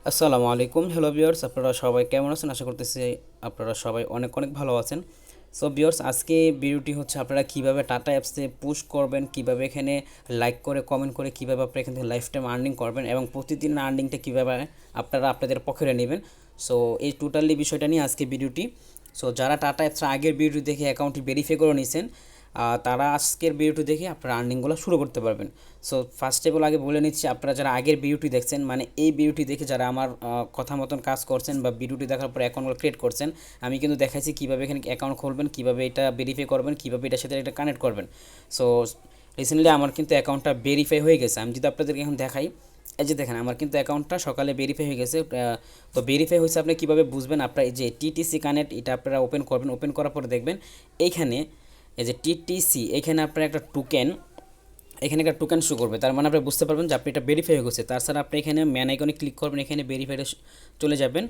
আসসালামু আলাইকুম, hello viewers, আপনারা সবাই কেমন আছেন? আশা করতেছি আপনারা সবাই অনেক অনেক ভালো আছেন। সো ভিউয়ার্স, আজকে ভিডিওটি হচ্ছে আপনারা কিভাবে টাটা অ্যাপসে পুশ করবেন, কিভাবে এখানে লাইক করে কমেন্ট করে কিভাবে আপনারা এখান থেকে লাইফ টাইম আর্নিং করবেন এবং প্রতিদিন আর্নিংটা কিভাবে আপনারা আপনাদের পকেটে নেবেন। সো এই টোটালি বিষয়টা নিয়ে আজকে ভিডিওটি। সো যারা টাটা অ্যাপসের আগের ভিডিও দেখে অ্যাকাউন্টটি ভেরিফাই করে নিয়েছেন, তারা আজকের ভিডিওটি দেখে আপনারা আর্নিংগুলো শুরু করতে পারবেন। সো ফার্স্ট অফ অল আগে বলে নিচ্ছি, আপনারা যারা আগের ভিডিওটি দেখছেন, মানে এই ভিডিওটি দেখে যারা আমার কথা মতন কাজ করছেন বা ভিডিওটি দেখার পর অ্যাকাউন্টগুলো ক্রিয়েট করছেন, আমি কিন্তু দেখাইছি কীভাবে এখানে অ্যাকাউন্ট খুলবেন, কীভাবে এটা ভেরিফাই করবেন, কীভাবে এটার সাথে এটা কানেক্ট করবেন। সো রিসেন্টলি আমার কিন্তু অ্যাকাউন্টটা ভেরিফাই হয়ে গেছে। আমি যদি আপনাদেরকে এখন দেখাই, এই যে দেখেন আমার কিন্তু অ্যাকাউন্টটা সকালে ভেরিফাই হয়ে গেছে। তো ভেরিফাই হয়েছে আপনি কীভাবে বুঝবেন? আপনার এই যে টিটিসি কানেক্ট, এটা আপনারা ওপেন করবেন। ওপেন করার পরে দেখবেন এইখানে এই যে টিটিসি, এখানে আপনার একটা টোকেন, এখানে একটা টোকেন শো করবে। তার মানে আপনি বুঝতে পারবেন যে আপনি এটা ভেরিফাই হয়ে গেছে। তাছাড়া আপনি এখানে ম্যান আইকনে ক্লিক করবেন, এখানে ভেরিফাইড চলে যাবেন।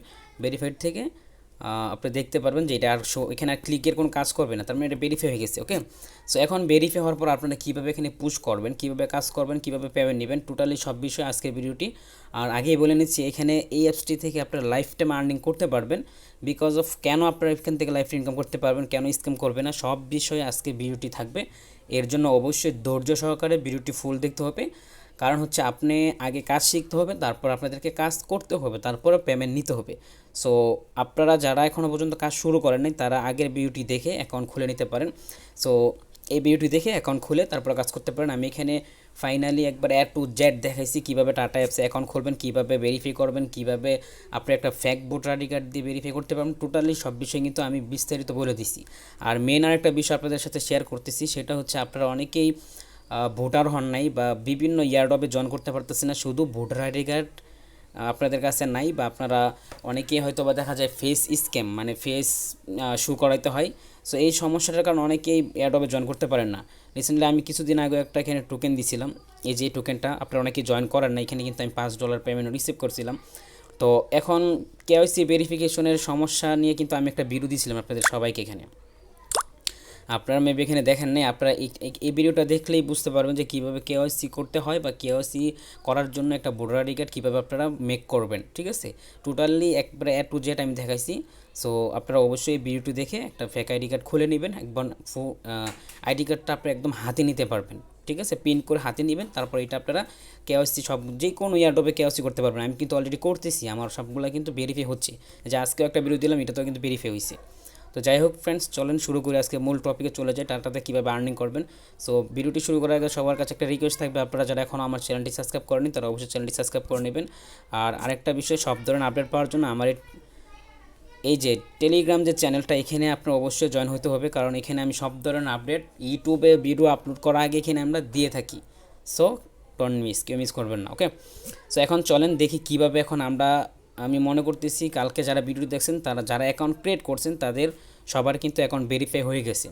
ভেরিফাইড থেকে আপনি দেখতে পারবেন যে এটা আর শো, এখানে আর ক্লিকের কোনো কাজ করবে না, তার মানে এটা ভেরিফাই হয়ে গেছে। ওকে, সো এখন ভেরিফাই হওয়ার পর আপনারা কীভাবে এখানে পুশ করবেন, কীভাবে কাজ করবেন, কীভাবে পেমেন্ট নেবেন, টোটালি সব বিষয়ে আজকের ভিডিওটি। আর আগেই বলে নিচ্ছি, এখানে এই অ্যাপসটি থেকে আপনারা লাইফ টাইম আর্নিং করতে পারবেন। বিকজ অফ কেন আপনারা এখান থেকে লাইফ ইনকাম করতে পারবেন, কেন স্ক্যাম করবে না, সব বিষয়ে আজকে ভিডিওটি থাকবে। এর জন্য অবশ্যই ধৈর্য সহকারে ভিডিওটি ফুল দেখতে হবে। কারণ হচ্ছে আপনি আগে কাজ শিখতে হবে, তারপর আপনাদেরকে কাজ করতে হবে, তারপরে পেমেন্ট নিতে হবে। সো আপনারা যারা এখনও পর্যন্ত কাজ শুরু করেন নাই, তারা আগের ভিডিওটি দেখে অ্যাকাউন্ট খুলে নিতে পারেন। সো এই ভিডিওটি দেখে অ্যাকাউন্ট খুলে তারপর কাজ করতে পারেন। আমি এখানে ফাইনালি একবার টু জেড দেখাইছি কীভাবে টাটা অ্যাপসে অ্যাকাউন্ট খুলবেন, কীভাবে ভেরিফাই করবেন, কীভাবে আপনি একটা ফ্যাক ভোটার আইডি কার্ড দিয়ে ভেরিফাই করতে পারবেন। টোটালি সব বিষয় কিন্তু আমি বিস্তারিত বলে দিছি। আর মেন আরেকটা বিষয় আপনাদের সাথে শেয়ার করতেছি, সেটা হচ্ছে আপনারা অনেকেই ভোটার হন নাই বা বিভিন্ন ইয়ারডবে জয়েন করতে পারতেছে না, শুধু ভোটার আইডি কার্ড আপনাদের কাছে নাই, বা আপনারা অনেকেই হয়তো বা দেখা যায় ফেস স্ক্যাম, মানে ফেস শু করাইতে হয়। সো এই সমস্যাটার কারণে অনেকেই অ্যাডবে জয়েন করতে পারেন না। রিসেন্টলি আমি কিছুদিন আগে একটা এখানে টোকেন দিছিলাম, এই যে টোকেনটা আপনারা অনেকেই জয়েন করেন না, এখানে কিন্তু আমি $5 পেমেন্ট রিসিভ করছিলাম। তো এখন কেওয়াইসি ভেরিফিকেশনের সমস্যা নিয়ে কিন্তু আমি একটা ভিডিও দিয়েছিলাম আপনাদের সবাইকে। এখানে আপনারা মেবি এখানে দেখেন নাই, আপনারা এই ভিডিওটা দেখলেই বুঝতে পারবেন যে কীভাবে কেওয়াইসি করতে হয় বা কেওয়াইসি করার জন্য একটা ভোটার আইডি কার্ড কীভাবে আপনারা মেক করবেন। ঠিক আছে, টোটালি একবারে টু জেড আমি দেখাইছি। সো আপনারা অবশ্যই এই ভিডিওটি দেখে একটা ফেক আইডি কার্ড খুলে নেবেন। একবার আইডি কার্ডটা আপনি একদম হাতে নিতে পারবেন। ঠিক আছে, পিন করে হাতে নেবেন, তারপর এটা আপনারা কেওয়াইসি সব যে কোনো ইয়ারডবে কেওয়াইসি করতে পারবেন। আমি কিন্তু অলরেডি করতেছি, আমার সবগুলো কিন্তু ভেরিফাই হচ্ছে। যে আজকেও একটা ভিডিও দিলাম, এটাতেও কিন্তু ভেরিফাই হয়েছে। তো যাই হোক ফ্রেন্ডস, চলেন শুরু করে আজকে মূল টপিকে চলে যায়, টাটাতে কীভাবে আর্নিং করবেন। সো ভিডিওটি শুরু করার আগে সবার কাছে একটা রিকোয়েস্ট থাকবে, আপনারা যারা এখনও আমার চ্যানেলটি সাবস্ক্রাইব করেনি তারা অবশ্যই চ্যানেলটি সাবস্ক্রাইব করে নেবেন। আর আরেকটা বিষয়, সব ধরনের আপডেট পাওয়ার জন্য আমার এই যে টেলিগ্রাম যে চ্যানেলটা, এখানে আপনার অবশ্যই জয়েন হতে হবে, কারণ এখানে আমি সব ধরনের আপডেট ইউটিউবে ভিডিও আপলোড করার আগে এখানে আমরা দিয়ে থাকি। সো ডোন্ট মিস, কেউ মিস করবেন না। ওকে, সো এখন চলেন দেখি কীভাবে এখন আমি মনে করতেছি কালকে যারা ভিডিও দেখছেন, তারা যারা অ্যাকাউন্ট ক্রিয়েট করছেন তাদের সবার কিন্তু অ্যাকাউন্ট ভেরিফাই হয়ে গেছে।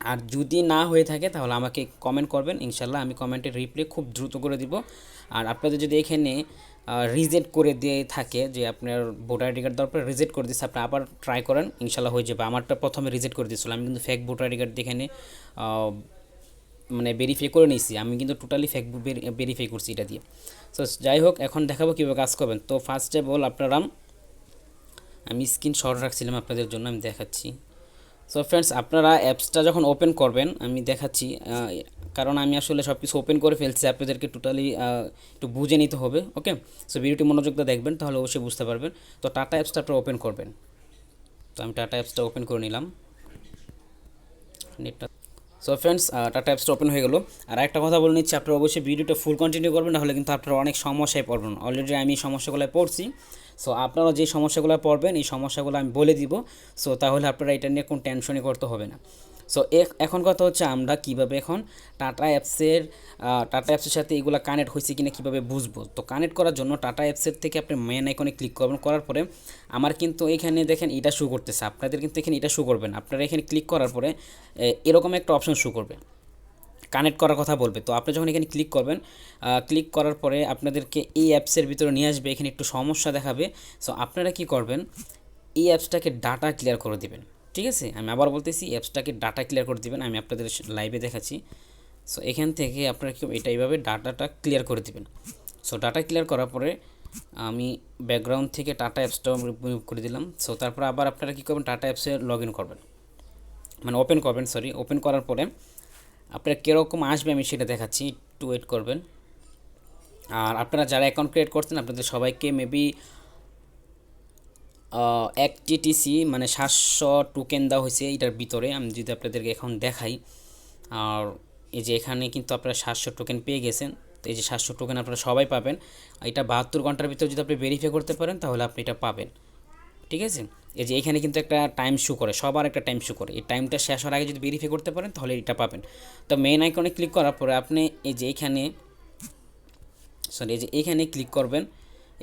আর যদি না হয়ে থাকে তাহলে আমাকে কমেন্ট করবেন, ইনশাল্লাহ আমি কমেন্টের রিপ্লাই খুব দ্রুত করে দিব। আর আপনাদের যদি এখানে রিজেক্ট করে দিয়ে থাকে যে আপনার ভোটার আইডি কার্ড দেওয়ার পরে রিজেক্ট করে দিচ্ছে, আপনি আবার ট্রাই করেন, ইনশাল্লাহ হয়ে যাবে। আমারটা প্রথমে রিজেক্ট করে দিয়েছিল, আমি কিন্তু ফেক ভোটার আইডি কার্ড দিয়ে এখানে মানে ভেরিফাই করে নিয়েছি। আমি কিন্তু টোটালি ফেক ভেরিফাই করছি এটা দিয়ে। সো যাই হোক, এখন দেখাবো কীভাবে কাজ করবেন। তো ফার্স্ট অফ অল আপনারা, আমি স্ক্রিন শট রাখছিলাম আপনাদের জন্য, আমি দেখাচ্ছি। সো ফ্রেন্ডস, আপনারা অ্যাপসটা যখন ওপেন করবেন, আমি দেখাচ্ছি, কারণ আমি আসলে সব কিছু ওপেন করে ফেলছি, আপনাদেরকে টোটালি একটু বুঝে নিতে হবে। ওকে, সো ভিডিওটি মনোযোগ দিয়ে দেখবেন, তাহলে অবশ্যই বুঝতে পারবেন। তো টাটা অ্যাপসটা আপনারা ওপেন করবেন। তো আমি টাটা অ্যাপসটা ওপেন করে নিলাম, নেটটা। সো ফ্রেন্ডস, টাটা অ্যাপসটা ওপেন হয়ে গেলো। আর একটা কথা বলে নিচ্ছি, আপনারা অবশ্যই ভিডিওটা ফুল কন্টিনিউ করবেন, নাহলে কিন্তু আপনারা অনেক সমস্যায় পড়বেন। অলরেডি আমি সমস্যাগুলো পড়ছি। সো আপনারা যে সমস্যাগুলো পড়বেন, এই সমস্যাগুলো আমি বলে দিব। সো তাহলে আপনারা এটা নিয়ে কোনো টেনশনই করতে হবে না। সো এখন কথা হচ্ছে, আমরা কীভাবে এখন টাটা অ্যাপসের সাথে এগুলো কানেক্ট হয়েছে কিনা কীভাবে বুঝবো। তো কানেক্ট করার জন্য টাটা অ্যাপসের থেকে আপনি মেন আইকনে ক্লিক করবেন। করার পরে আমার কিন্তু এখানে দেখেন এটা শো করতেছে, আপনাদের কিন্তু এখানে এটা শো করবেন। আপনারা এখানে ক্লিক করার পরে এরকম একটা অপশন শো করবে, কানেক্ট করার কথা বলবে। তো আপনি যখন এখানে ক্লিক করবেন, ক্লিক করার পরে আপনাদেরকে এই অ্যাপসের ভিতরে নিয়ে আসবে, এখানে একটু সমস্যা দেখাবে। সো আপনারা কি করবেন, এই অ্যাপসটাকে ডাটা ক্লিয়ার করে দেবেন। ঠিক আছে, আমি আবার বলতেছি, অ্যাপসটাকে ডাটা ক্লিয়ার করে দেবেন। আমি আপনাদের লাইভে দেখাচ্ছি। সো এখান থেকে আপনারা কি এটা এইভাবে ডাটাটা ক্লিয়ার করে দেবেন। সো ডাটা ক্লিয়ার করার পরে আমি ব্যাকগ্রাউন্ড থেকে টাটা অ্যাপসটাও রিমুভ করে দিলাম। সো তারপর আবার আপনারা কী করবেন, টাটা অ্যাপসে লগ ইন করবেন, মানে ওপেন করবেন, ওপেন করার পরে আপনার কীরকম আসবে আমি সেটা দেখাচ্ছি, একটু ওয়েট করবেন। আর আপনারা যারা অ্যাকাউন্ট ক্রিয়েট করছেন আপনাদের সবাইকে মেবি এক টিটিসি মানে 700 টোকেন দেওয়া হয়েছে এটার ভিতরে। আমি যদি আপনাদেরকে এখন দেখাই, আর এই যে এখানে কিন্তু আপনারা 700 টোকেন পেয়ে গেছেন। তো এই যে 700 টোকেন আপনারা সবাই পাবেন। এটা 72 ঘন্টার ভিতরে যদি আপনি ভেরিফাই করতে পারেন তাহলে আপনি এটা পাবেন, ঠিক আছে। এই যে এখানে কিন্তু একটা টাইম শো করে, সবার একটা টাইম শো করে, এই টাইমটা শেষ হওয়ার আগে যদি ভেরিফাই করতে পারেন তাহলে এটা পাবেন। তো মেইন আইকনে ক্লিক করার পরে আপনি এই যে এখানে এই যে এখানে ক্লিক করবেন।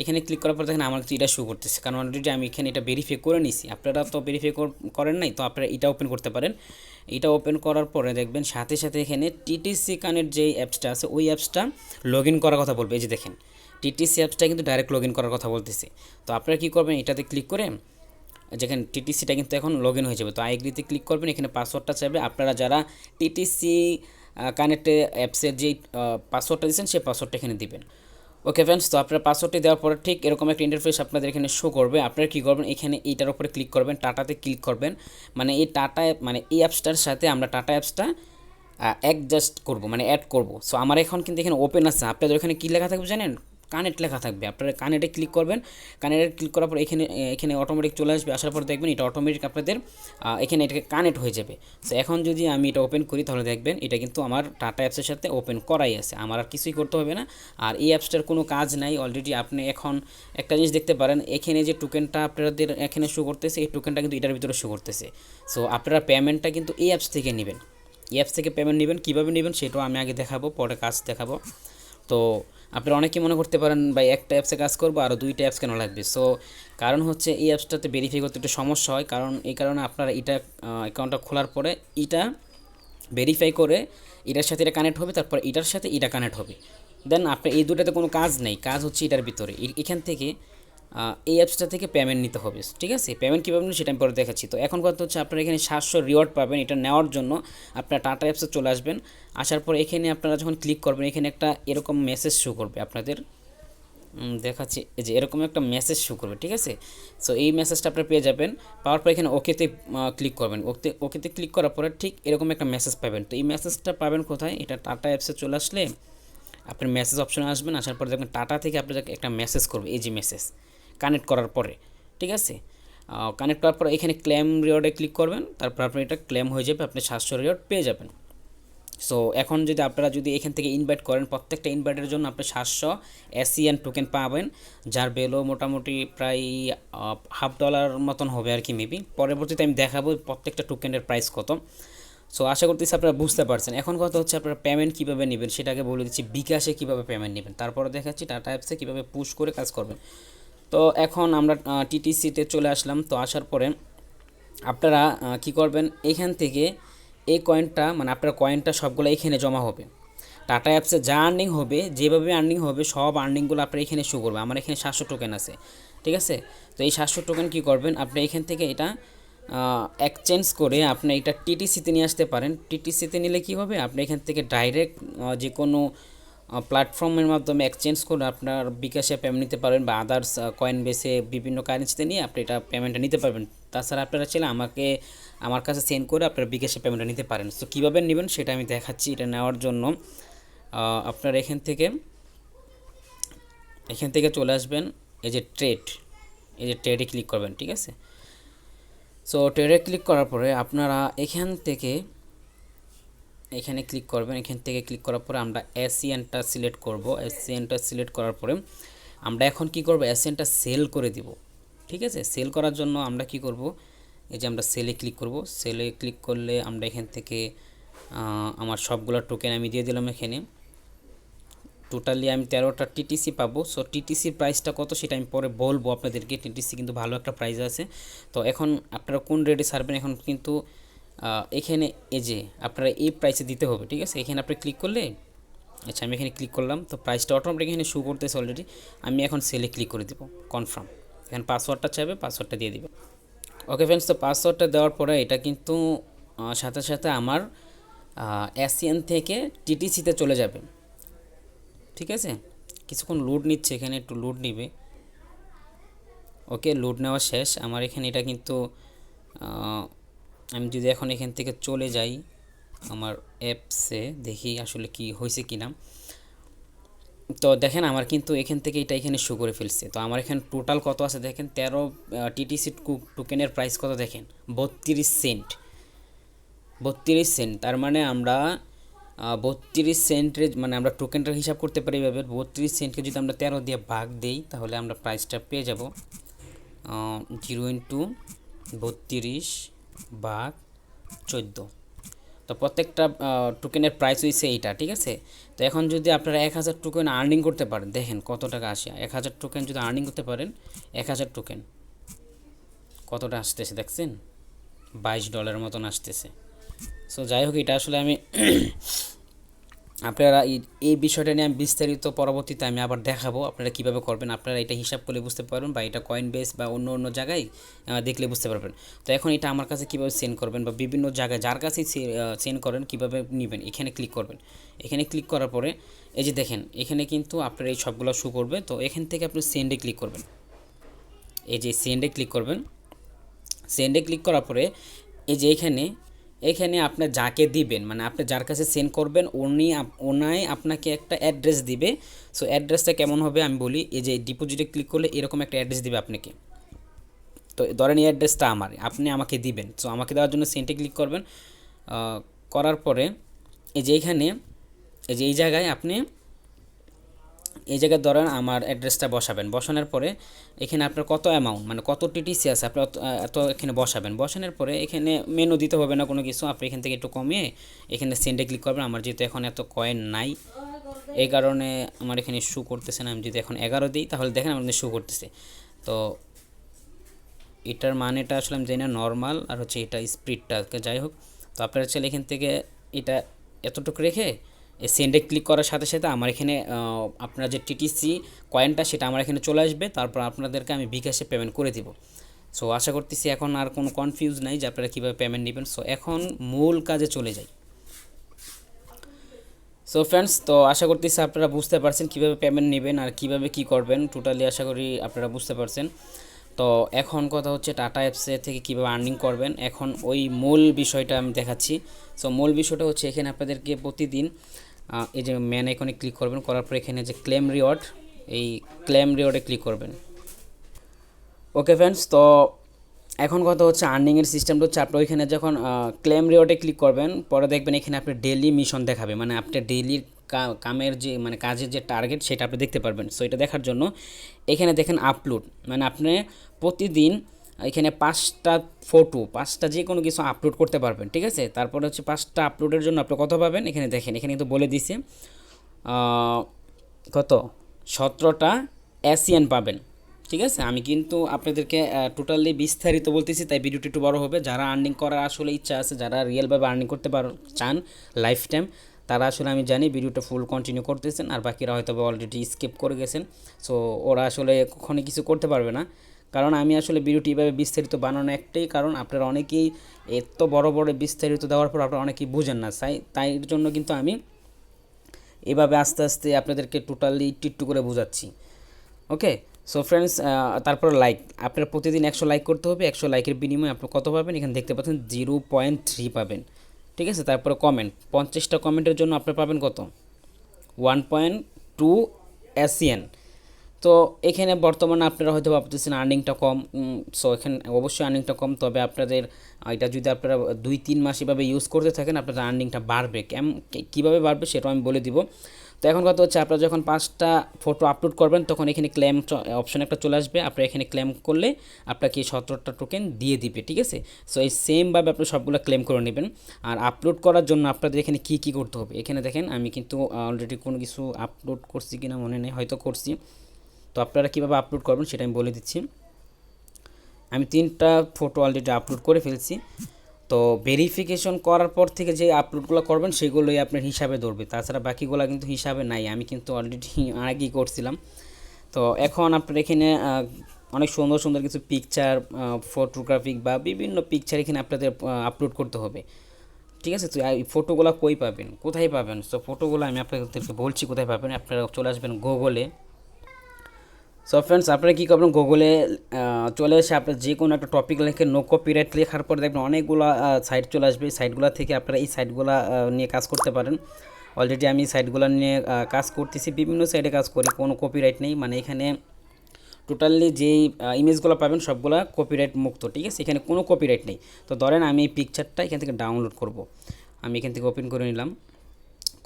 এখানে ক্লিক করার পর দেখেন আমার কিন্তু এটা শো করতেছে, কারণ অলরেডি আমি এখানে এটা ভেরিফাই করে নিছি। আপনারা তো ভেরিফাই করেন নাই, তো আপনারা এটা ওপেন করতে পারেন। এটা ওপেন করার পরে দেখবেন সাথে সাথে এখানে টিটিসি কানেক্ট যেই অ্যাপসটা আছে ওই অ্যাপসটা লগ ইন করার কথা বলবে। এই যে দেখেন টিটিসি অ্যাপসটা কিন্তু ডাইরেক্ট লগ ইন করার কথা বলতেছে। তো আপনারা কী করবেন, এটাতে ক্লিক করে যেখানে টিটিসিটা কিন্তু এখন লগ ইন হয়ে যাবে। তো আইগ্রিতে ক্লিক করবেন, এখানে পাসওয়ার্ডটা চাইবে। আপনারা যারা টিটিসি কানেক্টে অ্যাপসের যেই পাসওয়ার্ডটা দিচ্ছেন সেই পাসওয়ার্ডটা এখানে দিবেন। ওকে ফ্রেন্ডস, তো আপনার পাসওয়ার্ডটি দেওয়ার পরে ঠিক এরকম একটা ইন্টারফেস আপনাদের এখানে শো করবে। আপনারা কী করবেন, এখানে এইটার উপরে ক্লিক করবেন, টাটাতে ক্লিক করবেন। মানে এই টাটা মানে এই অ্যাপসটার সাথে আমরা টাটা অ্যাপসটা অ্যাডজাস্ট করব, মানে অ্যাড করব। সো আমার এখন কিন্তু এখানে ওপেন আছে। আপনাদের এখানে কী লেখা থাকবে জানেন, কানেক্ট লেখা থাকবে। আপনারা কানেক্টে ক্লিক করবেন। কানেক্টে ক্লিক করার পর এখানে এখানে অটোমেটিক চলে আসবে। আসার পর দেখবেন এটা অটোমেটিক আপনাদের এখানে এটাকে কানেক্ট হয়ে যাবে। সো এখন যদি আমি এটা ওপেন করি তাহলে দেখবেন এটা কিন্তু আমার টাটা অ্যাপসের সাথে ওপেন করাই আছে, আমার আর কিছুই করতে হবে না। আর এই অ্যাপসটার কোনো কাজ নাই, অলরেডি আপনি এখন একটা জিনিস দেখতে পারেন, এখানে যে টোকেনটা আপনাদের এখানে শো করতেছে এই টোকেনটা কিন্তু এটার ভিতরে শো করতেছে। সো আপনারা পেমেন্টটা কিন্তু এই অ্যাপস থেকে নেবেন। এই অ্যাপস থেকে পেমেন্ট নেবেন, কীভাবে নেবেন সেটাও আমি আগে দেখাবো, পরে কাজ দেখাবো। তো আপনারা অনেকেই মনে করতে পারেন ভাই একটা অ্যাপসে কাজ করবো আরও 2টা অ্যাপস কেন লাগবে। সো কারণ হচ্ছে এই অ্যাপসটাতে ভেরিফাই করতে একটু সমস্যা হয়, কারণ এই কারণে আপনারা এটা অ্যাকাউন্টটা খোলার পরে এটা ভেরিফাই করে এটার সাথে এটা কানেক্ট হবে, তারপর এটার সাথে এটা কানেক্ট হবে। দেন আপনার এই দুটাতে কোনো কাজ নেই, কাজ হচ্ছে এটার ভিতরে। এখান থেকে এই অ্যাপসটা থেকে পেমেন্ট নিতে হবে, ঠিক আছে। পেমেন্ট কীভাবে নেবেন সেটা আমি পরে দেখাচ্ছি। তো এখন কথা হচ্ছে আপনারা এখানে 700 রিওয়ার্ড পাবেন। এটা নেওয়ার জন্য আপনারা টাটা অ্যাপসে চলে আসবেন। আসার পর এখানে আপনারা যখন ক্লিক করবেন এখানে একটা এরকম মেসেজ শো করবে আপনাদের, দেখাচ্ছি। এই যে এরকম একটা মেসেজ শো করবে, ঠিক আছে। সো এই মেসেজটা আপনারা পেয়ে যাবেন। পাওয়ার পর এখানে ওকেতে ক্লিক করবেন। ওকেতে ক্লিক করার পরে ঠিক এরকম একটা মেসেজ পাবেন। তো এই মেসেজটা পাবেন কোথায়, এটা টাটা অ্যাপসে চলে আসলে আপনি মেসেজ অপশনে আসবেন। আসার পরে দেখবেন টাটা থেকে আপনাকে একটা মেসেজ করবে, এই যে মেসেজ কানেক্ট করার পরে, ঠিক আছে। কানেক্ট করার পর এখানে ক্লেম রিওয়ার্ডে ক্লিক করবেন, তারপর আপনি এটা ক্লেম হয়ে যাবে, আপনি 700 রিওয়ার্ড পেয়ে যাবেন। সো এখন যদি আপনারা যদি এখান থেকে ইনভাইট করেন, প্রত্যেকটা ইনভাইটের জন্য আপনি 700 এসিএন টোকেন পাবেন, যার ভ্যালু মোটামুটি প্রায় $50 মতন হবে আর কি মেবি। পরবর্তীতে আমি দেখাবো প্রত্যেকটা টোকেনের প্রাইস কত। সো আশা করতেছি আপনারা বুঝতে পারছেন। এখন কথা হচ্ছে আপনারা পেমেন্ট কীভাবে নেবেন সেটাকে বলে দিচ্ছি, বিকাশে কীভাবে পেমেন্ট নেবেন, তারপরে দেখাচ্ছি টাটা অ্যাপসে কীভাবে পুশ করে কাজ করবেন। তো এখন আমরা টিটিসিতে চলে আসলাম। তো আসার পরে আপনারা কী করবেন, এখান থেকে এই কয়েনটা মানে আপনার কয়েনটা সবগুলো এখানে জমা হবে। টাটা অ্যাপসে যা আর্নিং হবে, যেভাবে আর্নিং হবে সব আর্নিংগুলো আপনার এখানে শো করবে। আমার এখানে 700 টোকেন আছে, ঠিক আছে। তো এই 700 টোকেন কী করবেন, আপনি এখান থেকে এটা এক্সচেঞ্জ করে আপনি এটা টিটিসিতে নিয়ে আসতে পারেন। টিটিসিতে নিলে কী হবে, আপনি এখান থেকে ডাইরেক্ট যে কোনো প্ল্যাটফর্মের মাধ্যমে এক্সচেঞ্জ করে আপনার বিকাশে পেমেন্ট নিতে পারবেন, বা আদার্স কয়েন বেসে বিভিন্ন কারেন্সিতে নিয়ে আপনি এটা পেমেন্টটা নিতে পারবেন। তাছাড়া আপনারা চাইলে আমার কাছে সেন্ড করে আপনার বিকাশে পেমেন্টটা নিতে পারেন। তো কীভাবে নেবেন সেটা আমি দেখাচ্ছি। এটা নেওয়ার জন্য আপনারা এখান থেকে চলে আসবেন, এই যে ট্রেডে ক্লিক করবেন, ঠিক আছে। সো ট্রেডে ক্লিক করার পরে আপনারা এখানে ক্লিক করবেন। এখান থেকে ক্লিক করার পরে আমরা এসিএনটা সিলেক্ট করব। এসিএনটা সিলেক্ট করার পরে আমরা এখন কি করব, এসিএনটা সেল করে দিব, ঠিক আছে। সেল করার জন্য আমরা কি করব, এই যে আমরা সেলে ক্লিক করব। সেলে ক্লিক করলে আমরা এখান থেকে আমার সবগুলো টোকেন আমি দিয়ে দিলাম। এখানে টোটালি আমি 13টা টিটিসি পাবো। সো টিটিসি প্রাইসটা কত সেটা আমি পরে বলবো আপনাদেরকে। টিটিসি কিন্তু ভালো একটা প্রাইস আছে। তো এখন আপনারা কোন রেটে ছাড়বেন, এখন কিন্তু এখানে এই যে আপনারা এই প্রাইসে দিতে হবে, ঠিক আছে। এখানে আপনি ক্লিক করলে, আচ্ছা আমি এখানে ক্লিক করলাম, তো প্রাইসটা অটোমেটিক এখানে শো করতেছে অলরেডি। আমি এখন সেলে ক্লিক করে দেবো, কনফার্ম। এখানে পাসওয়ার্ডটা চাইবে, পাসওয়ার্ডটা দিয়ে দিবে। ওকে ফ্রেন্ডস, তো পাসওয়ার্ডটা দেওয়ার পরে এটা কিন্তু সাথে সাথে আমার এসিএন থেকে টিটিসিতে চলে যাবে, ঠিক আছে। কিছুক্ষণ লোড নিচ্ছে, এখানে একটু লোড নিবে। ওকে, লোড নেওয়া শেষ আমার এখানে। এটা কিন্তু আমি যদি এখন এখান থেকে চলে যাই আমার অ্যাপসে, দেখি আসলে কি হয়েছে কি না। তো দেখেন আমার কিন্তু এখান থেকে এটা এখানে শো করে ফেলছে। তো আমার এখানে টোটাল কত আছে দেখেন, 13 টিটিসি টোকেনের প্রাইস কত দেখেন, 32 সেন্ট। 32 সেন্ট, তার মানে আমরা 32 সেন্টের মানে আমরা টোকেনটার হিসাব করতে পারি এভাবে। 32 সেন্টকে যদি আমরা 13 দিয়ে ভাগ দিই তাহলে আমরা প্রাইসটা পেয়ে যাব 0 × 32 / 14। তো প্রত্যেকটা টোকেনের প্রাইস হয়েছে এইটা, ঠিক আছে। তো এখন যদি আপনারা 1000 টোকেন আর্নিং করতে পারেন, দেখেন কত টাকা আসে। 1000 টোকেন যদি আর্নিং করতে পারেন, 1000 টোকেন কতটা আসতেছে দেখছেন, $22 মতন আসতেছে। সো যাই হোক, এটা আসলে আমি আপনারা এই বিষয়টা নিয়ে আমি বিস্তারিত পরবর্তীতে আমি আবার দেখাবো আপনারা কীভাবে করবেন। আপনারা এটা হিসাব করলে বুঝতে পারবেন, বা এটা কয়েন বেস বা অন্য অন্য জায়গায় দেখলে বুঝতে পারবেন। তো এখন এটা আমার কাছে কীভাবে সেন্ড করবেন, বা বিভিন্ন জায়গায় যার কাছেই সেন্ড করেন কীভাবে নেবেন, এখানে ক্লিক করবেন। এখানে ক্লিক করার পরে এই যে দেখেন এখানে কিন্তু আপনার এই সবগুলো শো করবে। তো এখান থেকে আপনি সেন্ডে ক্লিক করবেন, এই যে সেন্ডে ক্লিক করবেন। সেন্ডে ক্লিক করার পরে এই যে এখানে আপনি যাকে দিবেন, মানে আপনি যার কাছে সেন্ড করবেন ওনাই আপনাকে একটা অ্যাড্রেস দিবে। সো অ্যাড্রেসটা কেমন হবে আমি বলি। এই যে ডিপোজিটে ক্লিক করলে এরকম একটা অ্যাড্রেস দিবে আপনাকে। তো ধরেন এই অ্যাড্রেসটা আমার, আপনি আমাকে দিবেন। সো আমাকে দেওয়ার জন্য সেন্ডে ক্লিক করবেন। করার পরে এই যে এই জায়গায় আপনি এই জায়গায় ধরেন আমার অ্যাড্রেসটা বসাবেন। বসানোর পরে এখানে আপনার কত অ্যামাউন্ট মানে কত টিটিসি আছে আপনি এত এখানে বসাবেন। বসানোর পরে এখানে মেনু দিতে হবে না কোনো কিছু, আপনি এখান থেকে একটু কমিয়ে এখানে সেন্ডে ক্লিক করবেন। আমার যেহেতু এখন এত কয়েন নাই এই কারণে আমার এখানে শু করতেছে না। আমি যদি এখন 11 দিই তাহলে দেখেন আমাদের শু করতেছে। তো এটার মানেটা আসলে আমি জানি না, নর্মাল আর হচ্ছে এটা স্পিডটা। যাই হোক, তো আপনারা চাইলে এখান থেকে এটা এতটুকু রেখে সেন্ডে ক্লিক করার সাথে সাথে আমার এখানে আপনার যে টিটিসি কয়েনটা সেটা আমার এখানে চলে আসবে। তারপর আপনাদেরকে আমি বিকাশে পেমেন্ট করে দিব। সো আশা করতেছি এখন আর কোনো কনফিউজ নাই যে আপনারা কীভাবে পেমেন্ট নেবেন। সো এখন মূল কাজে চলে যাই। সো ফ্রেন্ডস, তো আশা করতেছি আপনারা বুঝতে পারছেন কীভাবে পেমেন্ট নেবেন আর কীভাবে কী করবেন। টোটালি আশা করি আপনারা বুঝতে পারছেন। তো এখন কথা হচ্ছে টাটা অ্যাপসে থেকে কীভাবে আর্নিং করবেন। এখন ওই মূল বিষয়টা আমি দেখাচ্ছি। সো মূল বিষয়টা হচ্ছে এখানে আপনাদেরকে প্রতিদিন এই যে ম্যান আইকনে ক্লিক করবেন। করার পর এখানে যে ক্লেম রিওয়ার্ড, এই ক্লেম রিওয়ার্ডে ক্লিক করবেন। ওকে ফ্রেন্ডস, তো এখন কথা হচ্ছে আর্নিংয়ের সিস্টেমটা হচ্ছে আপনি ওইখানে যখন ক্লেম রিওয়ার্ডে ক্লিক করবেন পরে দেখবেন এখানে আপনি ডেইলি মিশন দেখাবে, মানে আপনার ডেইলির কামের যে মানে কাজের যে টার্গেট সেটা আপনি দেখতে পারবেন। সো এটা দেখার জন্য এখানে দেখেন আপলোড, মানে আপনি প্রতিদিন এখানে 5টা ফটো 5টা যে কোনো কিছু আপলোড করতে পারবেন, ঠিক আছে। তারপরে হচ্ছে 5টা আপলোডের জন্য আপনি কত পাবেন এখানে দেখেন, এখানে কিন্তু বলে দিছে কত 17টা এসিয়ান পাবেন, ঠিক আছে। আমি কিন্তু আপনাদেরকে টোটালি বিস্তারিত বলতেছি, তাই ভিডিওটি একটু বড় হবে। যারা আর্নিং করার আসলে ইচ্ছা আছে, যারা রিয়েলভাবে আর্নিং করতে চান লাইফ টাইম, তারা আসলে আমি জানি ভিডিওটা ফুল কন্টিনিউ করতেছেন। আর বাকিরা হয়তো অলরেডি স্কিপ করে গেছেন। সো ওরা আসলে কখনই কিছু করতে পারবে না, কারণ আমি আসলে ভিডিওটি এভাবে বিস্তারিত বানানো একটাই কারণ আপনারা অনেকেই এত বড় বড় বিস্তারিত দেওয়ার পর আপনারা অনেকেই বুঝেন না। তাই জন্য কিন্তু আমি এভাবে আস্তে আস্তে আপনাদেরকে টোটালি একটু করে বোঝাচ্ছি। ওকে, সো ফ্রেন্ডস, তারপর লাইক আপনার প্রতিদিন 100 লাইক করতে হবে। 100 লাইকের বিনিময়ে আপনি কত পাবেন এখানে দেখতে পাচ্ছেন 0.3 পাবেন, ঠিক আছে। তারপরে কমেন্ট, 50টা কমেন্টের জন্য আপনি পাবেন কত 1.2 এসিয়ান। তো এখানে বর্তমানে আপনারা হয়তো ভাবতেছেন আর্নিংটা কম। সো এখানে অবশ্যই আর্নিংটা কম, তবে আপনাদের এটা যদি আপনারা 2-3 মাস এভাবে ইউজ করতে থাকেন আপনাদের আর্নিংটা বাড়বে। কীভাবে বাড়বে সেটাও আমি বলে দিব। তো এখন কথা হচ্ছে আপনারা যখন 5টা ফটো আপলোড করবেন তখন এখানে ক্লেম অপশন একটা চলে আসবে। আপনারা এখানে ক্লেম করলে আপনাকে 17টা টোকেন দিয়ে দিবে, ঠিক আছে। সো এই সেমভাবে আপনি সবগুলো ক্লেম করে নেবেন। আর আপলোড করার জন্য আপনাদের এখানে কী করতে হবে এখানে দেখেন, আমি কিন্তু অলরেডি কোনো কিছু আপলোড করছি কিনা মনে নেই, হয়তো করছি। তো আপনারা কীভাবে আপলোড করবেন সেটা আমি বলে দিচ্ছি। আমি 3টা ফটো অলরেডি আপলোড করে ফেলছি। তো ভেরিফিকেশন করার পর থেকে যে আপলোডগুলো করবেন সেগুলোই আপনার হিসাবে ধরবে, তাছাড়া বাকিগুলো কিন্তু হিসাবে নাই। আমি কিন্তু অলরেডি আগেই করছিলাম। তো এখন আপনার এখানে অনেক সুন্দর সুন্দর কিছু পিকচার, ফটোগ্রাফিক বা বিভিন্ন পিকচার এখানে আপনাদের আপলোড করতে হবে, ঠিক আছে। তো এই ফটোগুলো কই পাবেন, কোথায় পাবেন? সো ফটোগুলো আমি আপনাদেরকে বলছি কোথায় পাবেন। আপনারা চলে আসবেন গুগলে। সো ফ্রেন্ডস, আপনারা কী করবেন, গুগলে চলে এসে আপনার যে কোনো একটা টপিক লিখে নো কপিরাইট লেখার পরে দেখবেন অনেকগুলো সাইট চলে আসবে। এই সাইটগুলো থেকে আপনারা এই সাইটগুলো নিয়ে কাজ করতে পারেন। অলরেডি আমি সাইটগুলো নিয়ে কাজ করতেছি, বিভিন্ন সাইটে কাজ করি, কোনো কপিরাইট নেই, মানে এখানে টোটালি যেই ইমেজগুলো পাবেন সবগুলা কপিরাইট মুক্ত, ঠিক আছে, এখানে কোনো কপিরাইট নেই। তো ধরেন আমি এই পিকচারটা এখান থেকে ডাউনলোড করব, আমি এখান থেকে ওপেন করে নিলাম,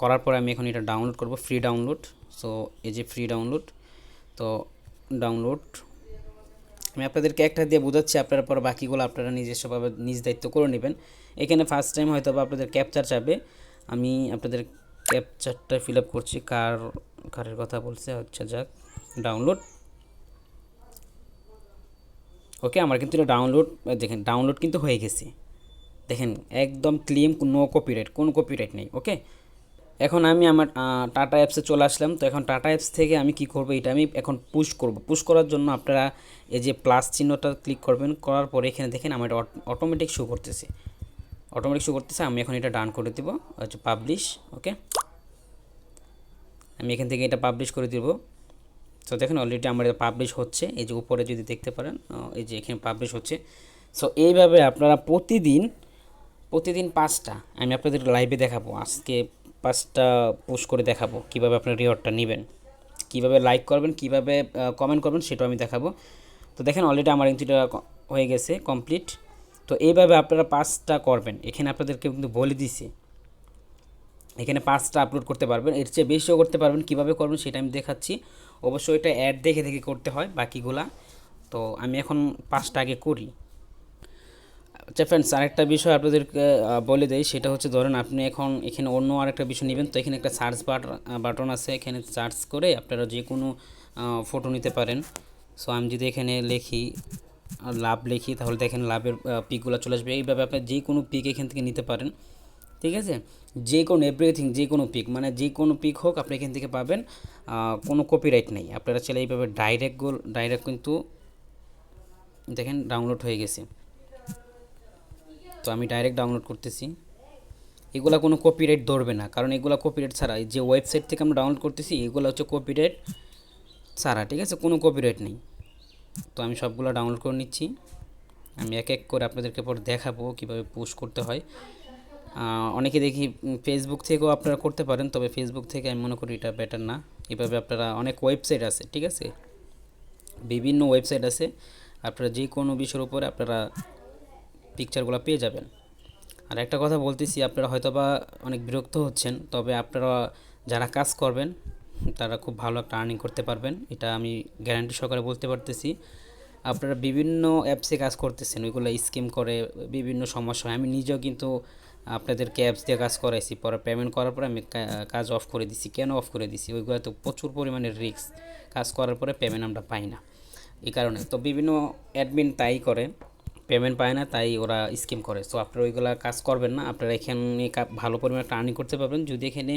করার পর আমি এখন এটা ডাউনলোড করব, ফ্রি ডাউনলোড। সো এই যে ফ্রি ডাউনলোড, তো ডাউনলোড আমি আপনাদেরকে একটা দিয়ে বোঝাচ্ছি, আপনারা পর বাকিগুলো আপনারা নিজস্বভাবে নিজ দায়িত্ব করে নেবেন। এখানে ফার্স্ট টাইম হয়তো বা আপনাদের ক্যাপচার চাবে, আমি আপনাদের ক্যাপচারটা ফিল আপ করছি, কারের কথা বলছে, আচ্ছা যাক, ডাউনলোড। ওকে, আমার কিন্তু এটা ডাউনলোড, দেখেন ডাউনলোড কিন্তু হয়ে গেছে, দেখেন একদম ক্লিন, নো কপিরাইট, কোনো কপিরাইট নেই। ওকে, এখন আমি আমার টাটা অ্যাপসে চলে আসলাম। তো এখন টাটা অ্যাপস থেকে আমি কি করব, এটা আমি এখন পুশ করব। পুশ করার জন্য আপনারা এই যে প্লাস চিহ্নটা ক্লিক করবেন, করার পরে এখানে দেখেন আমার এটা অটোমেটিক শো করতেছে, আমি এখন এটা ডান করে দেবো, হচ্ছে পাবলিশ। ওকে, আমি এখান থেকে এটা পাবলিশ করে দেব। সো দেখেন অলরেডি আমার এটা পাবলিশ হচ্ছে, এই যে উপরে যদি দেখতে পারেন, এই যে এখানে পাবলিশ হচ্ছে। সো এইভাবে আপনারা প্রতিদিন 5টা আমি আপনাদের লাইভে দেখাবো, আজকে 5টা পোস্ট করে দেখাবো কীভাবে আপনার রিওয়ার্ডটা নেবেন, কীভাবে লাইক করবেন, কীভাবে কমেন্ট করবেন, সেটাও আমি দেখাবো। তো দেখেন অলরেডি আমার এন্ট্রিটা হয়ে গেছে কমপ্লিট। তো এইভাবে আপনারা 5টা করবেন, এখানে আপনাদেরকে কিন্তু বলে দিছি, এখানে 5টা আপলোড করতে পারবেন, এর চেয়ে বেশিও করতে পারবেন। কীভাবে করবেন সেটা আমি দেখাচ্ছি, অবশ্যই এটা অ্যাড দেখে দেখে করতে হয় বাকিগুলা। তো আমি এখন 5টা আগে করি। আচ্ছা ফ্রেন্ডস, আরেকটা বিষয় আপনাদেরকে বলে দেই, সেটা হচ্ছে ধরেন আপনি এখন এখানে অন্য আরেকটা বিষয় নেবেন। তো এখানে একটা সার্চ বাটন আছে, এখানে সার্চ করে আপনারা যে কোনো ফটো নিতে পারেন। সো আমি যদি এখানে লিখি লাভ লিখি, তাহলে দেখেন লাভের পিকগুলো চলে আসবে। এইভাবে আপনি যে কোনো পিক এখান থেকে নিতে পারেন, ঠিক আছে, যে কোনো এভরিথিং, যে কোনো পিক, মানে যে কোনো পিক হোক আপনি এখান থেকে পাবেন, কোনো কপিরাইট নেই। আপনারা চাইলে এইভাবে ডাইরেক্ট কিন্তু দেখেন ডাউনলোড হয়ে গেছে। তো আমি ডাইরেক্ট ডাউনলোড করতেছি, এগুলো কোনো কপিরাইট ধরবে না, কারণ এগুলো কপিরাইট ছাড়া, যে ওয়েবসাইট থেকে আমরা ডাউনলোড করতেছি এগুলো হচ্ছে কপিরাইট ছাড়া, ঠিক আছে, কোনো কপিরাইট নেই। তো আমি সবগুলো ডাউনলোড করে নিচ্ছি, আমি এক এক করে আপনাদেরকে পর দেখাবো কীভাবে পোস্ট করতে হয়। অনেকে দেখি ফেসবুক থেকেও আপনারা করতে পারেন, তবে ফেসবুক থেকে আমি মনে করি এটা বেটার না। এভাবে আপনারা, অনেক ওয়েবসাইট আছে, ঠিক আছে, বিভিন্ন ওয়েবসাইট আছে, আপনারা যে কোনো বিষয়ের উপরে আপনারা পিকচারগুলো পেয়ে যাবেন। আর একটা কথা বলতেছি, আপনারা হয়তো বা অনেক বিরক্ত হচ্ছেন, তবে আপনারা যারা কাজ করবেন তারা খুব ভালো একটা আর্নিং করতে পারবেন, এটা আমি গ্যারান্টি সহকারে বলতে পারতেছি। আপনারা বিভিন্ন অ্যাপসে কাজ করতেছেন, ওইগুলো স্কিম করে বিভিন্ন সমস্যা হয়। আমি নিজেও কিন্তু আপনাদেরকে অ্যাপস দিয়ে কাজ করাইছি, পরে পেমেন্ট করার পরে আমি কাজ অফ করে দিছি। কেন অফ করে দিছি, ওইগুলো তো প্রচুর পরিমাণে রিস্ক, কাজ করার পরে পেমেন্ট আমরা পাই না, এই কারণে। তো বিভিন্ন অ্যাডমিন তাই করে, পেমেন্ট পায় না, তাই ওরা স্কিম করে। সো আপনারা ওইগুলো কাজ করবেন না, আপনারা এখানে ভালো পরিমাণে একটা আর্নিং করতে পারবেন। যদি এখানে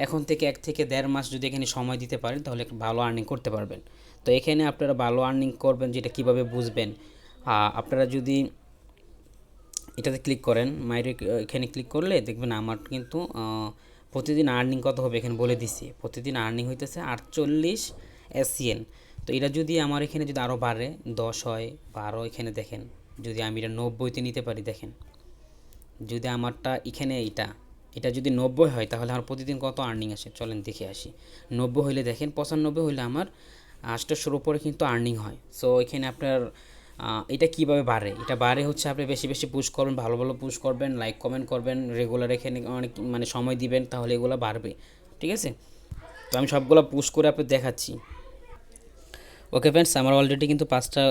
এখন থেকে 1 থেকে 1.5 মাস যদি এখানে সময় দিতে পারেন, তাহলে ভালো আর্নিং করতে পারবেন। তো এখানে আপনারা ভালো আর্নিং করবেন, যেটা কিভাবে বুঝবেন, আপনারা যদি এটাতে ক্লিক করেন, এখানে ক্লিক করলে দেখবেন আমার কিন্তু প্রতিদিন আর্নিং কত হবে এখানে বলে দিছি। প্রতিদিন আর্নিং হইতেছে 48 SCN। তো এটা যদি আমার এখানে যদি আরও বাড়ে, 10 হয়, 12, এখানে দেখেন যদি আমি এটা 90-তে নিতে পারি, দেখেন যদি আমারটা এখানে এটা যদি 90 হয়, তাহলে আমার প্রতিদিন কত আর্নিং আসে চলেন দেখে আসি। 90 হইলে দেখেন, 95 হইলে আমার 800-র উপরে কিন্তু আর্নিং হয়। সো এখানে আপনার এটা কিভাবে বাড়ে, এটা বাড়ে হচ্ছে আপনি বেশি বেশি পুশ করবেন, ভালো ভালো পুশ করবেন, লাইক কমেন্ট করবেন, রেগুলার এখানে অনেক মানে সময় দিবেন, তাহলে এগুলো বাড়বে, ঠিক আছে। তো আমি সবগুলো পুশ করে আপনাদের দেখাচ্ছি। ওকে ফ্রেন্ডস, আমার অলরেডি কিন্তু 5টা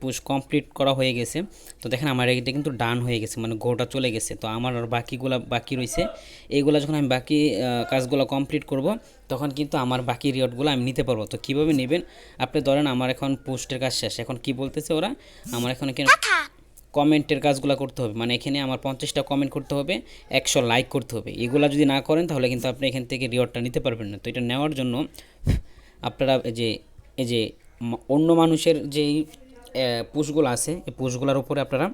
পুশ কমপ্লিট করা হয়ে গেছে। তো দেখেন আমার এটা কিন্তু ডান হয়ে গেছে, মানে গোটা চলে গেছে। তো আমার আর বাকিগুলো বাকি রয়েছে, এইগুলো যখন আমি বাকি কাজগুলো কমপ্লিট করব, তখন কিন্তু আমার বাকি রিওয়ার্ডগুলো আমি নিতে পারবো। তো কীভাবে নেবেন, আপনি ধরেন আমার এখন পোস্টের কাজ শেষ, এখন কি বলতেছে ওরা, আমার এখন এখানে কমেন্টের কাজগুলো করতে হবে, মানে এখানে আমার 50টা কমেন্ট করতে হবে, 100 লাইক করতে হবে। এগুলো যদি না করেন, তাহলে কিন্তু আপনি এখান থেকে রিওয়ার্ডটা নিতে পারবেন না। তো এটা নেওয়ার জন্য আপনারা এই যে অন্য মানুষের যেই পোস্টগুলো আছে, এই পোস্টগুলোর উপরে আপনারা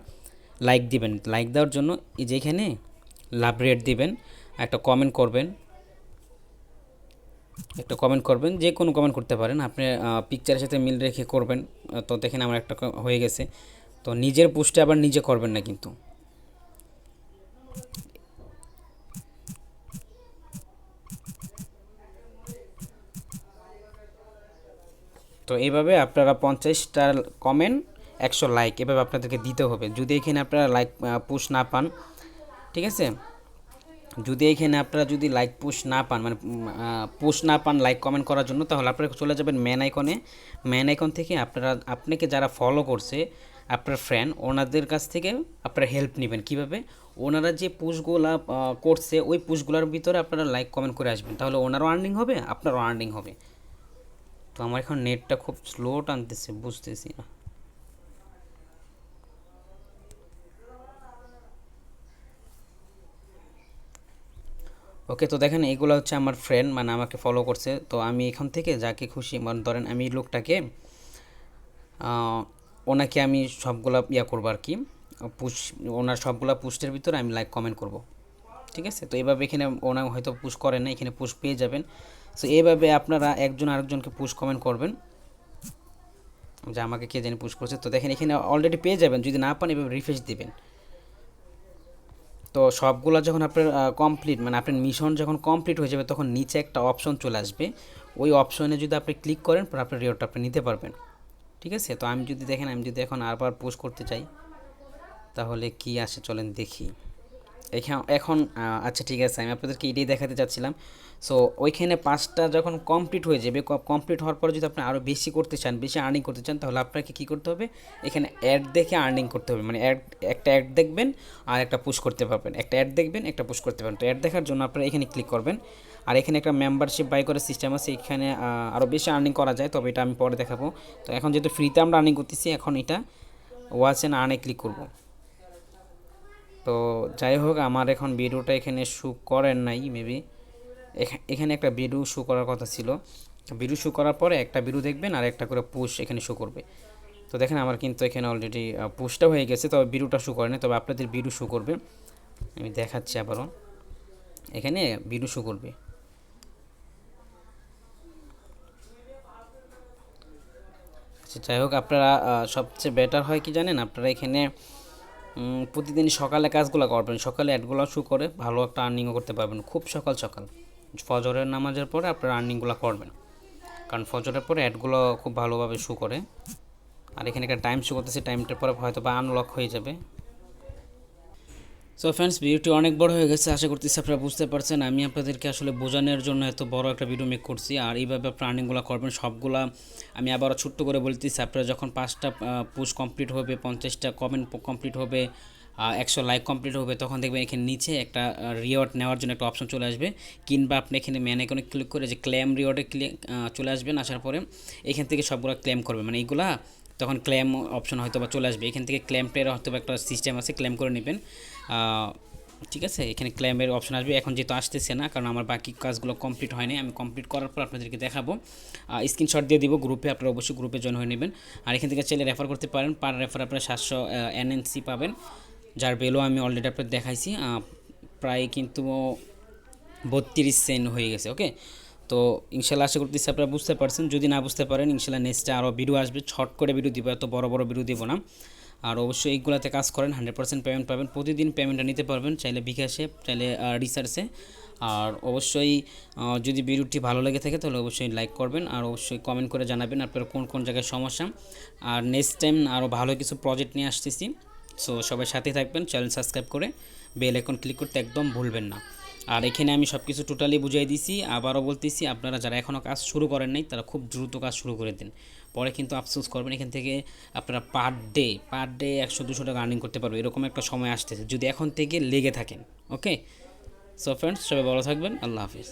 লাইক দিবেন। লাইক দেওয়ার জন্য এই যে এখানে লাভ রেট দিবেন, একটা কমেন্ট করবেন, একটা কমেন্ট করবেন, যে কোনো কমেন্ট করতে পারেন আপনি, পিকচারের সাথে মিল রেখে করবেন। তো দেখেন আমার একটা হয়ে গেছে। তো নিজের পোস্টে আবার নিজে করবেন না কিন্তু। তো এইভাবে আপনারা 50টা কমেন্ট, 100 লাইক এভাবে আপনাদেরকে দিতে হবে। যদি এখানে আপনারা লাইক পুশ না পান, ঠিক আছে, যদি এখানে আপনারা যদি লাইক পুশ না পান, মানে পুশ না পান লাইক কমেন্ট করার জন্য, তাহলে আপনারা চলে যাবেন ম্যান আইকনে। ম্যান আইকন থেকে আপনারা, আপনাকে যারা ফলো করছে আপনার ফ্রেন্ড, ওনাদের কাছ থেকে আপনারা হেল্প নেবেন। কিভাবে? ওনারা যে পুশগুলা করছে ওই পুশগুলোর ভিতরে আপনারা লাইক কমেন্ট করে আসবেন, তাহলে ওনারও আর্নিং হবে, আপনারও আর্নিং হবে। তো আমার এখন নেটটা খুব স্লো টানতেছে, বুঝতেছি না। ওকে, তো দেখেন এগুলো হচ্ছে আমার ফ্রেন্ড, মানে আমাকে ফলো করছে। তো আমি এখান থেকে যাকে খুশি, মানে ধরেন আমি এই লোকটাকে, ওনাকে আমি সবগুলা করবো আর কি, পুশ, ওনার সবগুলা পোস্টের ভিতরে আমি লাইক কমেন্ট করব। ঠিক আছে, তো এইভাবে এখানে ওনা হয়তো পুশ করেন না, এখানে পুশ পেয়ে যাবেন। সো এইভাবে আপনারা একজন আরেকজনকে পুশ কমেন্ট করবেন, যে আমাকে কে জানি পুশ করছে। তো দেখেন এখানে অলরেডি পেয়ে যাবেন, যদি না পান এভাবে রিফ্রেশ দিবেন। তো সবগুলো যখন আপনার কমপ্লিট, মানে আপনার মিশন যখন কমপ্লিট হয়ে যাবে, তখন নিচে একটা অপশন চলে আসবে। ওই অপশনে যদি আপনি ক্লিক করেন, পর আপনার রিওয়ার্ডটা আপনি নিতে পারবেন। ঠিক আছে, তো আমি যদি দেখেন, আমি যদি এখন আবার পোস্ট করতে চাই, তাহলে কি আসে চলেন দেখি। এখন আচ্ছা ঠিক আছে, আমি আপনাদেরকে এটাই দেখাতে চাচ্ছিলাম। সো ওইখানে 5টা যখন কমপ্লিট হয়ে যাবে, কমপ্লিট হওয়ার পরে যদি আপনি আরও বেশি করতে চান, বেশি আর্নিং করতে চান, তাহলে আপনাকে কী করতে হবে, এখানে অ্যাড দেখে আর্নিং করতে হবে। মানে একটা অ্যাড দেখবেন আর একটা পুশ করতে পারবেন, একটা অ্যাড দেখবেন একটা পুশ করতে পারবেন। তো অ্যাড দেখার জন্য আপনারা এখানে ক্লিক করবেন। আর এখানে একটা মেম্বারশিপ বাই করার সিস্টেম আছে, এখানে আরও বেশি আর্নিং করা যায়, তবে এটা আমি পরে দেখাবো। তো এখন যেহেতু ফ্রিতে আমরা আর্নিং করতেছি, এখন এটা ওয়াচ অ্যান্ড আর্নে ক্লিক করব। তো যাই হোক, আমার এখন ভিডিওটা এখানে শু করেন নাই মেবি, এখানে একটা ভিডিও শু করার কথা ছিল। ভিডিও শু করার পরে একটা ভিডিও দেখবেন আর একটা করে পুশ এখানে শু করবে। তো দেখেন আমার কিন্তু এখানে অলরেডি পুশটা হয়ে গেছে, তবে ভিডিওটা শু করে না, তবে আপনাদের ভিডিও শু করবে। আমি দেখাচ্ছি আবারও, এখানে ভিডিও শু করবে। আচ্ছা যাই হোক, আপনারা সবচেয়ে বেটার হয় কি জানেন, আপনারা এখানে প্রতিদিন সকালে কাজগুলো করবেন, সকালে অ্যাডগুলো শু করে ভালো একটা আর্নিংও করতে পারবেন। খুব সকাল সকাল ফজরের নামাজের পরে আপনারা আর্নিংগুলো করবেন, কারণ ফজরের পরে অ্যাডগুলো খুব ভালোভাবে শু করে। আর এখানে একটা টাইম শো করতেছে, টাইমটার পরে হয়তো বা আনলক হয়ে যাবে। সো ফ্রেন্ডস, ভিডিওটি অনেক বড় হয়ে গেছে, আশা করতেছি আপনারা বুঝতে পারছেন। আমি আপনাদেরকে আসলে বোঝানোর জন্য এত বড় একটা ভিডিও মেক করছি। আর এইভাবে প্ল্যানিংগুলো করবেন সবগুলা। আমি আবারও ছোট্ট করে বলতেছি, আপনারা যখন 5টা পুশ কমপ্লিট হবে, 50টা কমেন্ট কমপ্লিট হবে, 100 লাইক কমপ্লিট হবে, তখন দেখবেন এখানে নিচে একটা রিওয়ার্ড নেওয়ার জন্য একটা অপশন চলে আসবে। কিংবা আপনি এখানে ম্যান আইকনে ক্লিক করে যে ক্লেম রিওয়ার্ডে চলে আসবেন। আসার পরে এখান থেকে সবগুলো ক্লেম করবে, মানে এইগুলা তখন ক্লেম অপশন হয়তো বা চলে আসবে। এখান থেকে ক্লেম পের হয়তো বা একটা সিস্টেম আছে, ক্লেম করে নেবেন। ঠিক আছে, এখানে ক্লেমের অপশন আসবে। এখন যেহেতু আসতেছে না, কারণ আমার বাকি কাজগুলো কমপ্লিট হয়নি, আমি কমপ্লিট করার পর আপনাদেরকে দেখাবো, স্ক্রিনশট দিয়ে দিব গ্রুপে, আপনারা অবশ্যই গ্রুপে জয়েন হয়ে নেবেন। আর এখান থেকে চাইলে রেফার করতে পারেন, পার রেফার আপনারা 700 এনএনসি পাবেন, যার বেলও আমি অলরেডি আপনাদের দেখাইছি, প্রায় কিন্তু 32 সেন্ট হয়ে গেছে। ওকে, তো ইনশাল্লাহ আশা করতেছি আপনারা বুঝতে পারছেন। যদি না বুঝতে পারেন, ইনশাল্লাহ নেক্সটে আরও ভিডিও আসবে, ছট করে ভিডিও দিব, এত বড় বড় ভিডিও দিব না। আর অবশ্যই এইগুলোতে কাজ করেন, 100% পেমেন্ট পাবেন। প্রতিদিন পেমেন্টটা নিতে পারবেন, চাইলে বিকাশে, চাইলে রিসার্চে। আর অবশ্যই যদি ভিডিওটি ভালো লেগে থাকে, তাহলে অবশ্যই লাইক করবেন, আর অবশ্যই কমেন্ট করে জানাবেন আপনার কোন কোন জায়গায় সমস্যা। আর নেক্সট টাইম আরও ভালো কিছু প্রজেক্ট নিয়ে আসতেছি। সো সবাই সাথে থাকবেন, চ্যানেল সাবস্ক্রাইব করে বেল আইকন ক্লিক করতে একদম ভুলবেন না। আর এখানে আমি সব কিছু টোটালি বুঝিয়ে দিয়েছি। আবারও বলতেছি, আপনারা যারা এখনও কাজ শুরু করেন নাই, তারা খুব দ্রুত কাজ শুরু করে দিন, পরে কিন্তু আফসোস করবেন। এখান থেকে আপনারা পার ডে 100-200 টাকা আর্নিং করতে পারবে, এরকম একটা সময় আসতেছে যদি এখন থেকে লেগে থাকেন। ওকে, সো ফ্রেন্ডস, সবাই ভালো থাকবেন, আল্লাহ হাফিজ।